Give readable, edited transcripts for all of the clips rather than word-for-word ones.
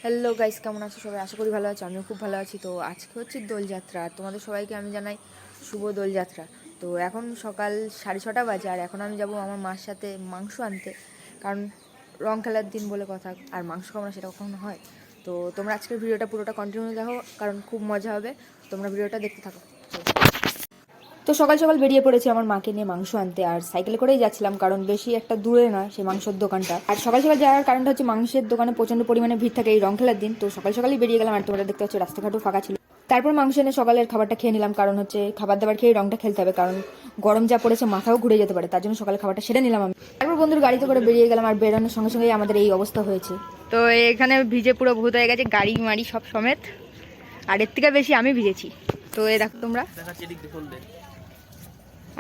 Hello guys, কেমন আছো সবাই? আশা করি ভালো আছো। আমিও খুব ভালো আছি। তো আজকে হচ্ছে দোলযাত্রা। তোমাদের সবাইকে আমি জানাই শুভ দোলযাত্রা। তো এখন সকাল 6:30 বাজে, আর এখন আমি যাব আমার মার সাথে মাংস আনতে, কারণ রং খেলার দিন বলে কথা, আর মাংস খাবো না সেটা কখনো হয়। তো তোমরা আজকের ভিডিওটা পুরোটা কন্টিনিউ দেখো, কারণ খুব মজা হবে। তোমরা ভিডিওটা দেখতে থাকো। তো সকাল সকাল বেরিয়ে পড়েছি আমার মাকে নিয়ে মাংস আনতে, আর সাইকেলে করেই যাচ্ছিলাম, কারণ বেশি একটা দূরে না সেই মাংসের দোকানটা। আর সকাল সকাল যাওয়ার কারণটা হচ্ছে মাংসের দোকানে প্রচন্ড পরিমাণে ভিড় থাকে এই রং খেলার দিন। তো সকাল সকালই বেরিয়ে গেলাম, আর তোমরা দেখতে পাচ্ছ রাস্তাঘাটও ফাঁকা ছিল। তারপর মাংস এনে সকালের খাবারটা খেয়ে নিলাম, কারণ হচ্ছে খাবার দাবার খেয়ে রংটা খেলতে হবে, কারণ গরম যা পড়েছে মাথাও ঘুরে যেতে পারে, তার জন্য সকালে খাবারটা সেরে নিলাম আমি। তারপর বন্ধুর গাড়িতে করে বেরিয়ে গেলাম, আর বেরোনোর সঙ্গে সঙ্গেই আমাদের এই অবস্থা হয়েছে। তো এখানে ভিজে পুরো ভূত হয়ে গেছে, গাড়ি মাড়ি সব সমেত, আর এর থেকে বেশি আমি ভিজেছি। তো এই দেখো তোমরা,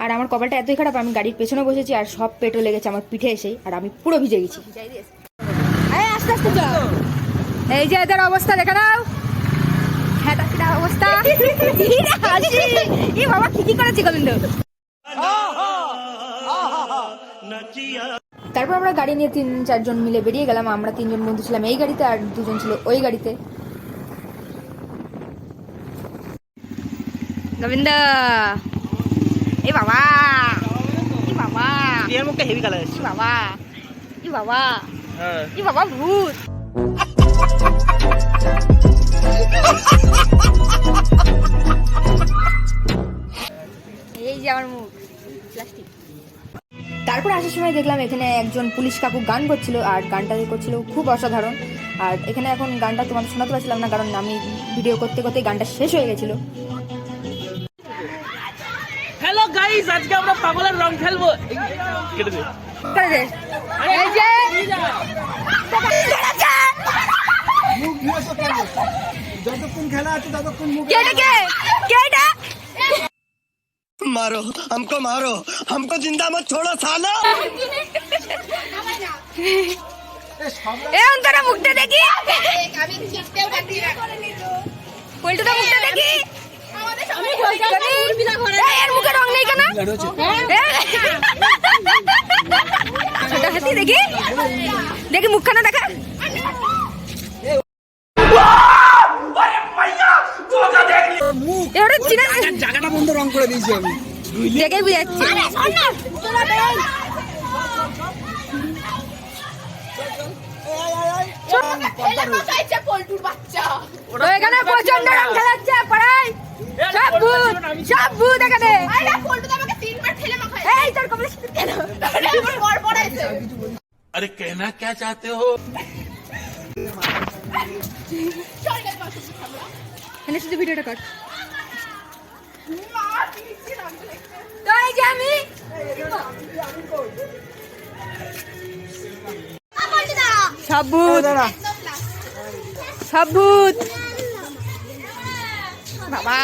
আর আমার কপালটা এতই খারাপ, আমি গাড়ির পেছনে বসেছি আর সব পেট্রোল লেগেছে আমার পিঠে এসেই, আর আমি পুরো ভিজে গেছি। আস্তে আস্তে চল। এই যে এদের অবস্থা দেখে নাও, অবস্থা। এই বাবা কি করেছি গোবিন্দ। তারপর আমরা গাড়ি নিয়ে 3-4 জন মিলে বেরিয়ে গেলাম। আমরা 3 জন বন্ধু ছিলাম এই গাড়িতে, আর 2 জন ছিল ওই গাড়িতে। গোবিন্দ, এ বাবা, ই বাবা, এর মুখে হেভি কালার আছে। বাবা, ই বাবা, হ্যাঁ ই বাবা ভূত। এই যে আমার মুখ প্লাস্টিক। তারপর আসার সময় দেখলাম এখানে একজন পুলিশ কাকু গান করছিল, আর গানটা করছিল খুব অসাধারণ। আর এখানে এখন গানটা তোমাদের শোনাতে পারছিলাম না, কারণ আমি ভিডিও করতে করতে গানটা শেষ হয়ে গেছিল। হ্যালো গাইস, আজকে আমরা পাগলের রং খেলবো। কেটে দে। এই যে যতক্ষণ খেলা আছে ততক্ষণ मारो हमको जिंदा मत छोड़ो सालो। তোরা মুখটা দেখি, পল্টুদা মুখটা দেখি। এর মুখে রং নেই কেন? ছোট হাতি দেখি, দেখি মুখখানা দেখা। জায়গাটা বন্ধ রং করে দিয়েছি আমি, দেখে বুঝাচ্ছি। এখানে প্রচন্ড রং খেলাচ্ছে পাড়ায়, সব ভূত এখানে। এই তোর কপালে সিঁদুর কেন? अरे कहना क्या चाहते हो? এখানে শুধু ভিডিওটা কর। তো এই যে আমি সব ভূত, সব ভূত। বাবা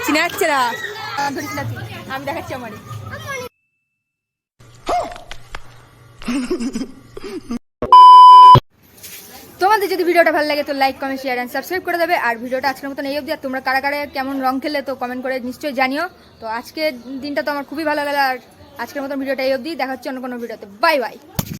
চিনে যাচ্ছে না, আমি দেখাচ্ছি আমারই। তোমাদের যদি ভিডিওটা ভালো লাগে তো like, comment, share and subscribe করে দেবে। আর ভিডিওটা আজকের মতন এই অবধি। আর তোমরা কারা কারা কেমন রং খেললে তো কমেন্ট করে নিশ্চয়ই জানিও। তো আজকের দিনটা তো আমার খুবই ভালো গেল, আর আজকের মতন ভিডিওটা এই অবধি। দেখা হচ্ছে অন্য কোনো ভিডিওতে। Bye bye.